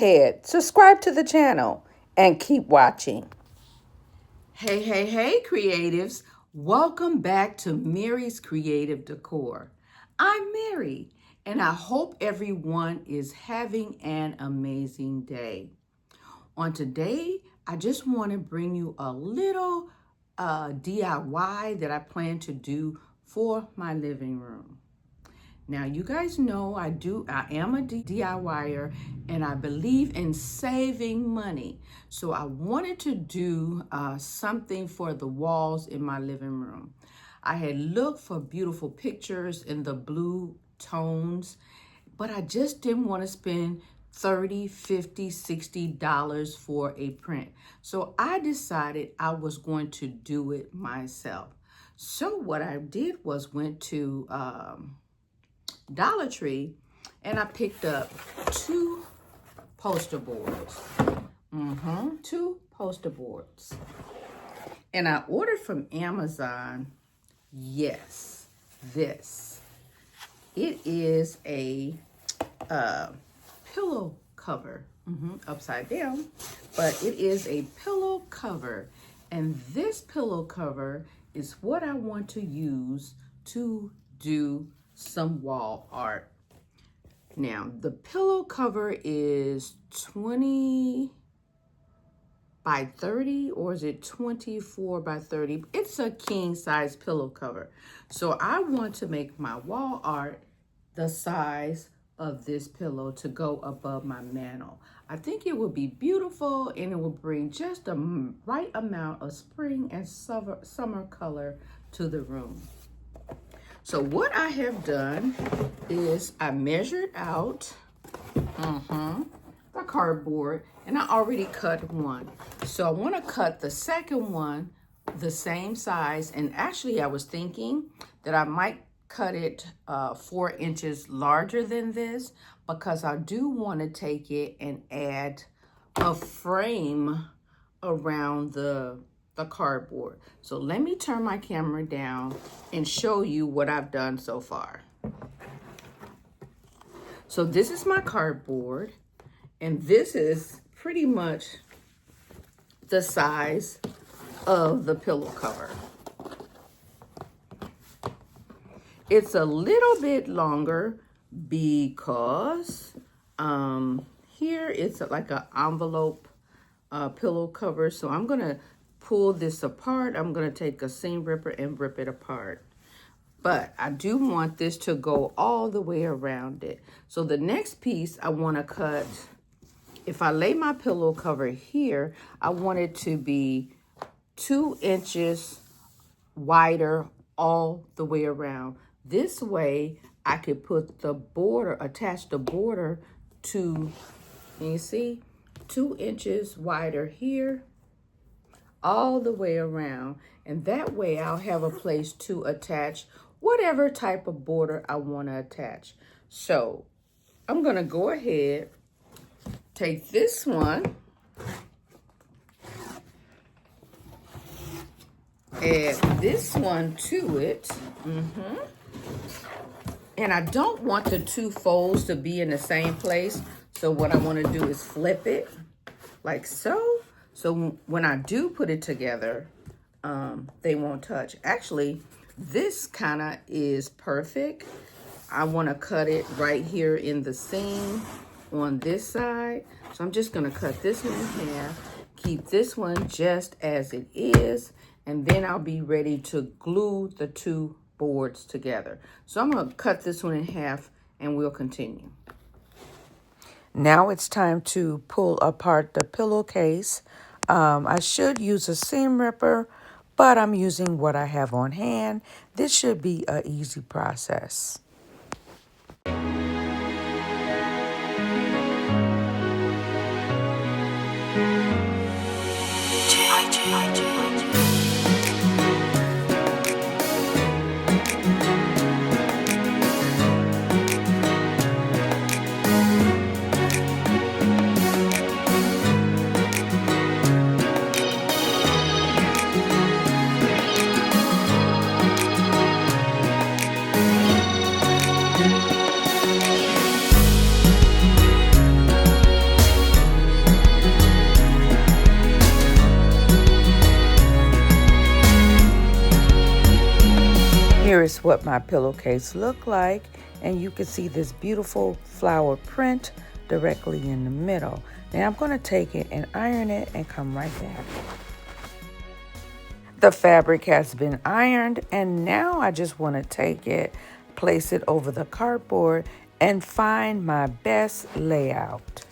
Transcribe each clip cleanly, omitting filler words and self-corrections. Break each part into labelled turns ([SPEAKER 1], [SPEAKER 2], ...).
[SPEAKER 1] ahead, subscribe to the channel, and keep watching.
[SPEAKER 2] Hey, creatives. Welcome back to Mary's Creative Decor. I'm Mary, and I hope everyone is having an amazing day. On today, I just want to bring you a little DIY that I plan to do for my living room. Now, you guys know I am a DIYer and I believe in saving money. So I wanted to do something for the walls in my living room. I had looked for beautiful pictures in the blue tones, but I just didn't want to spend $30, $50, $60 for a print. So I decided I was going to do it myself. So what I did was went to Dollar Tree and I picked up two poster boards. Two poster boards. And I ordered from Amazon, yes, this. It is a pillow cover, upside down, but it is a pillow cover. And this pillow cover is what I want to use to do some wall art. Now, the pillow cover is 20 by 30, or is it 24 by 30? It's a king size pillow cover. So I want to make my wall art the size of this pillow to go above my mantle. I think it would be beautiful and it will bring just the right amount of spring and summer color to the room. So what I have done is I measured out the cardboard and I already cut one. So I want to cut the second one the same size. And actually I was thinking that I might cut it 4 inches larger than this because I do want to take it and add a frame around the cardboard. So let me turn my camera down and show you what I've done so far. So this is my cardboard, and this is pretty much the size of the pillow cover. It's a little bit longer because here it's like an envelope pillow cover. So I'm gonna pull this apart. I'm going to take a seam ripper and rip it apart. But I do want this to go all the way around it. So the next piece I want to cut, if I lay my pillow cover here, I want it to be 2 inches wider all the way around. This way I could put the border, attach the border to, you see, 2 inches wider here, all the way around, and that way I'll have a place to attach whatever type of border I want to attach. So I'm going to go ahead, take this one, add this one to it, and I don't want the two folds to be in the same place. So what I want to do is flip it like so. So when I do put it together, they won't touch. Actually, this kind of is perfect. I want to cut it right here in the seam on this side. So I'm just going to cut this one in half, keep this one just as it is, and then I'll be ready to glue the two boards together. So I'm going to cut this one in half and we'll continue.
[SPEAKER 1] Now it's time to pull apart the pillowcase. I should use a seam ripper, but I'm using what I have on hand. This should be an easy process. is what my pillowcase looked like, and you can see this beautiful flower print directly in the middle. Now I'm going to take it and iron it and come right back. The fabric has been ironed, and now I just want to take it, place it over the cardboard, and find my best layout.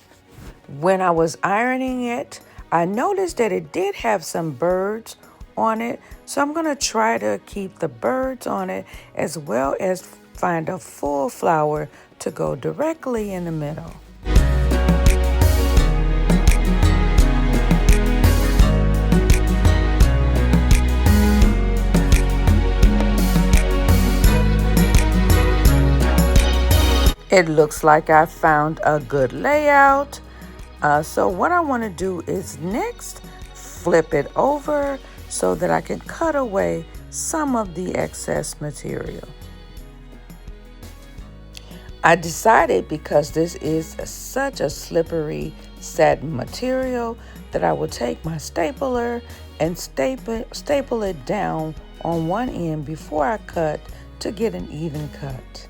[SPEAKER 1] When I was ironing it, I noticed that it did have some birds on it, so I'm going to try to keep the birds on it as well as find a full flower to go directly in the middle. It looks like I found a good layout. So what I want to do is next flip it over so that I can cut away some of the excess material. I decided, because this is such a slippery satin material, that I will take my stapler and staple it down on one end before I cut to get an even cut.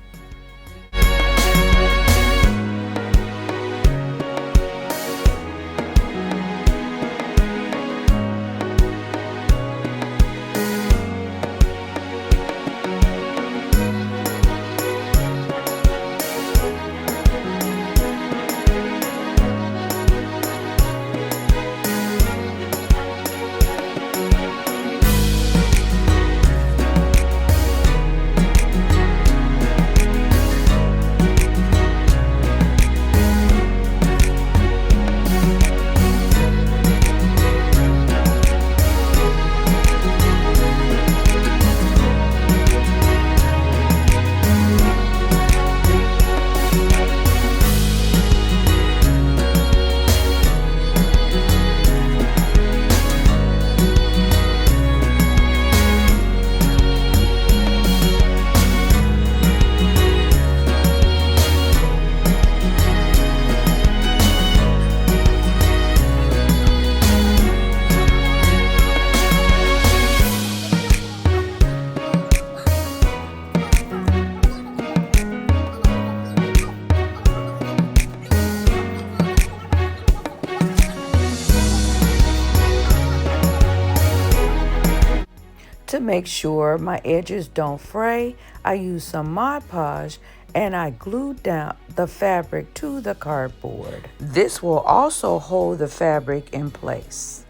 [SPEAKER 1] To make sure my edges don't fray, I use some Mod Podge and I glued down the fabric to the cardboard. This will also hold the fabric in place.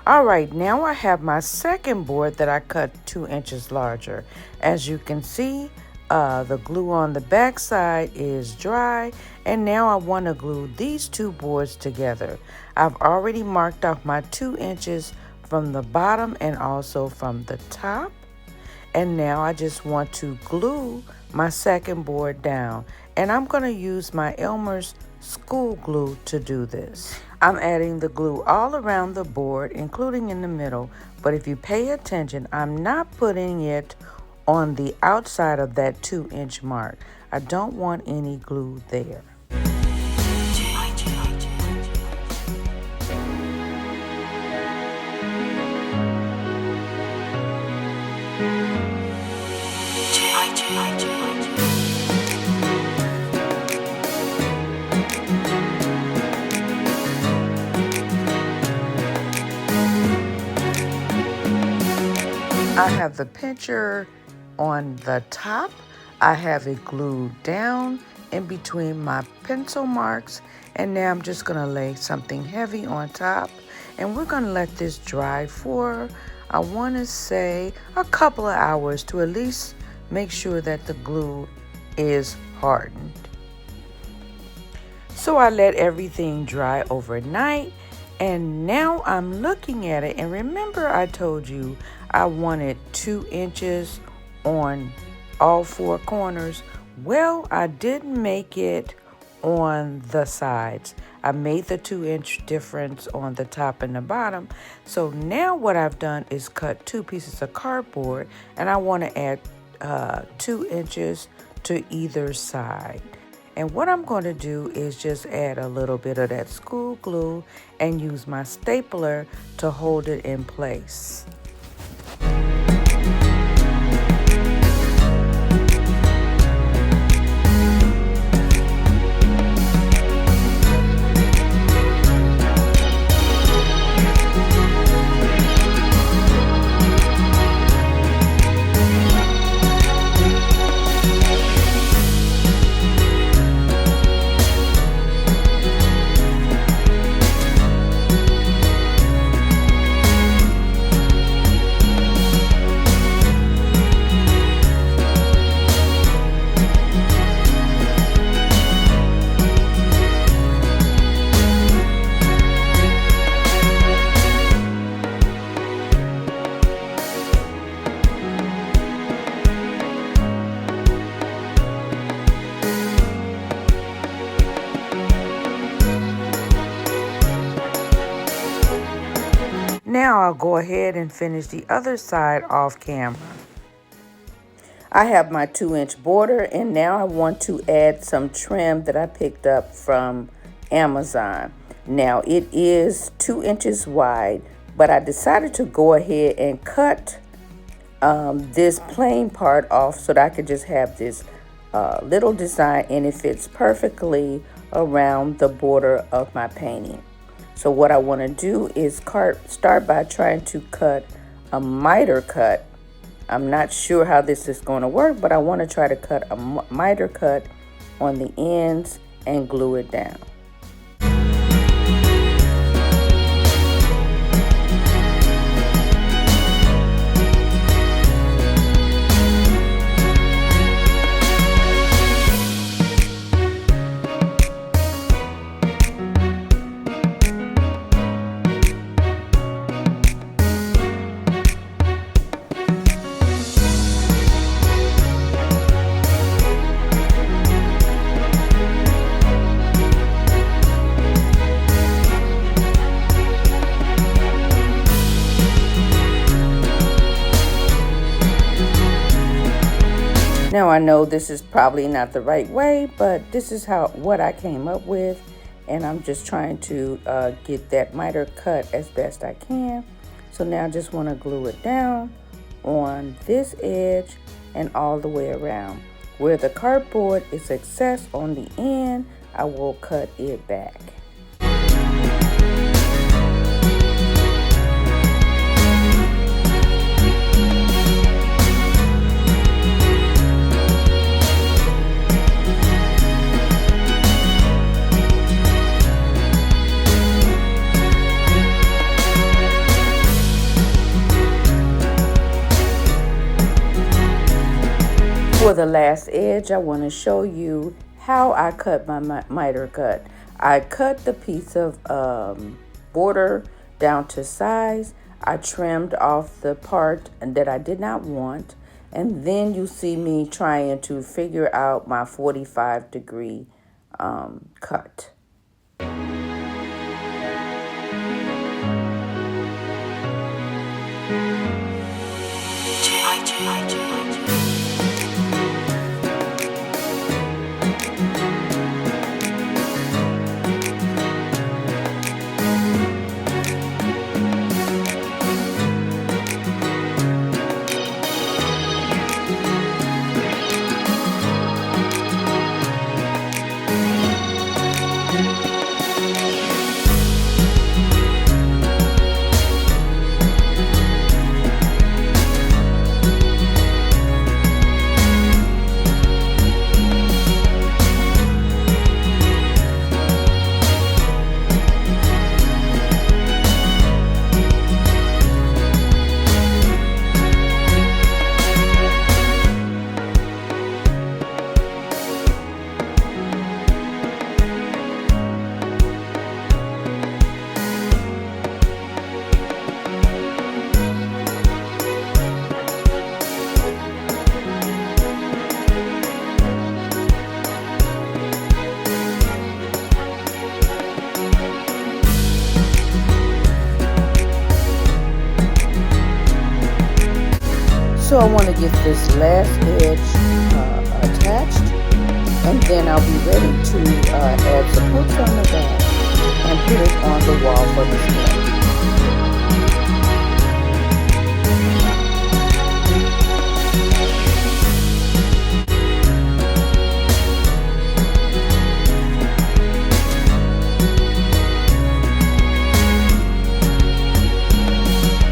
[SPEAKER 1] All right, now I have my second board that I cut 2 inches larger. As you can see, the glue on the back side is dry, and now I want to glue these 2 boards together. I've already marked off my 2 inches from the bottom and also from the top. And now I just want to glue my second board down. And I'm going to use my Elmer's school glue to do this. I'm adding the glue all around the board, including in the middle, but if you pay attention, I'm not putting it on the outside of that 2-inch mark. I don't want any glue there. I have the pincher on the top. I have it glued down in between my pencil marks, and now I'm just going to lay something heavy on top, and we're going to let this dry for, I want to say, a couple of hours to at least make sure that the glue is hardened. So I let everything dry overnight, and now I'm looking at it, and remember I told you I wanted 2 inches on all 4 corners. Well, I didn't make it on the sides. I made the 2-inch difference on the top and the bottom. So now what I've done is cut 2 pieces of cardboard, and I want to add 2 inches to either side. And what I'm going to do is just add a little bit of that school glue and use my stapler to hold it in place. Now I'll go ahead and finish the other side off camera. I have my 2-inch border, and now I want to add some trim that I picked up from Amazon. Now it is 2 inches wide, but I decided to go ahead and cut this plain part off so that I could just have this little design, and it fits perfectly around the border of my painting. So what I want to do is start by trying to cut a miter cut. I'm not sure how this is going to work, but I want to try to cut a miter cut on the ends and glue it down. Now I know this is probably not the right way, but this is what I came up with, and I'm just trying to get that miter cut as best I can. So now I just want to glue it down on this edge and all the way around. Where the cardboard is excess on the end, I will cut it back. For the last edge, I want to show you how I cut my miter cut. I cut the piece of border down to size. I trimmed off the part that I did not want, and then you see me trying to figure out my 45-degree cut. Also, I want to get this last edge attached, and then I'll be ready to add some hooks on the back and put it on the wall for display.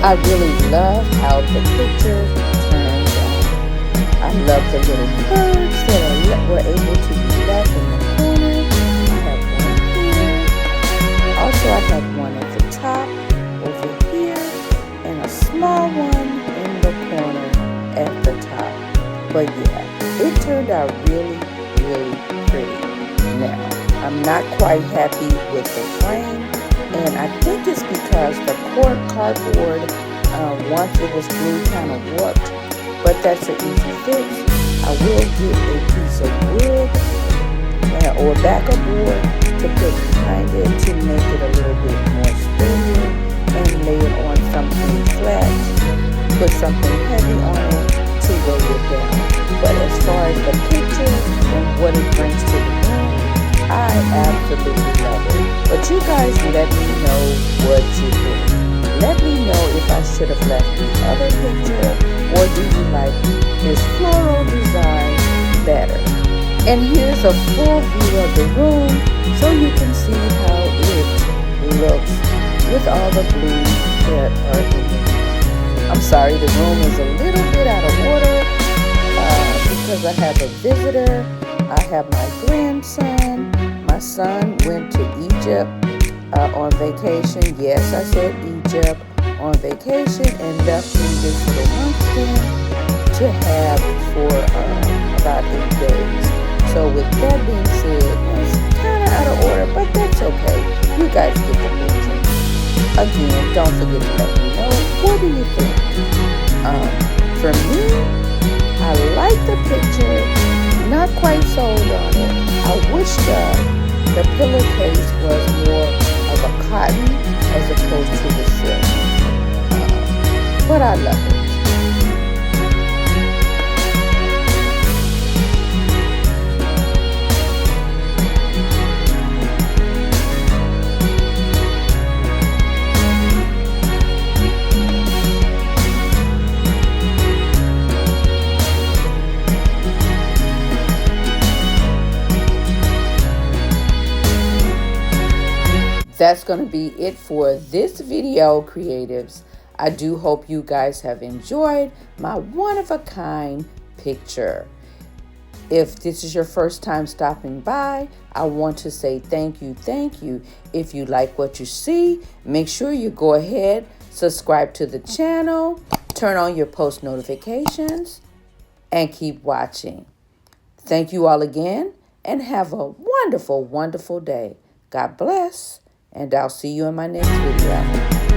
[SPEAKER 1] I really love how the picture turned out. I love the little birds that were able to be left in the corner. I have one here. Also, I have one at the top over here and a small one in the corner at the top. But yeah, it turned out really, really pretty. Now, I'm not quite happy with the frame. And I think it's because the cardboard, once it was glued, kind of warped. But that's an easy fix. I will get a piece of wood or backer board to put behind it to make it a little bit more sturdy and lay it on something flat. Put something heavy on it to weigh it down. But as far as the picture and what it brings to the room, I absolutely love it. But you guys let me know what you think. Let me know if I should have left the other picture, or do you like this floral design better? And here's a full view of the room so you can see how it looks with all the blues that are in it. I'm sorry, the room is a little bit out of order because I have a visitor. I have my grandson. My son went to Egypt on vacation. Yes, I said Egypt on vacation, and left me this little munchkin to have for about 8 days. So with that being said, it's kind of out of order, but that's okay. You guys get the picture. Again, don't forget to let me know. What do you think? For me, I like the picture. Not quite sold on it. I wish the pillowcase was more of a cotton as opposed to the silk. But I love it. That's going to be it for this video, creatives. I do hope you guys have enjoyed my one-of-a-kind picture. If this is your first time stopping by, I want to say thank you. If you like what you see, make sure you go ahead, subscribe to the channel, turn on your post notifications, and keep watching. Thank you all again, and have a wonderful, wonderful day. God bless. And I'll see you in my next video.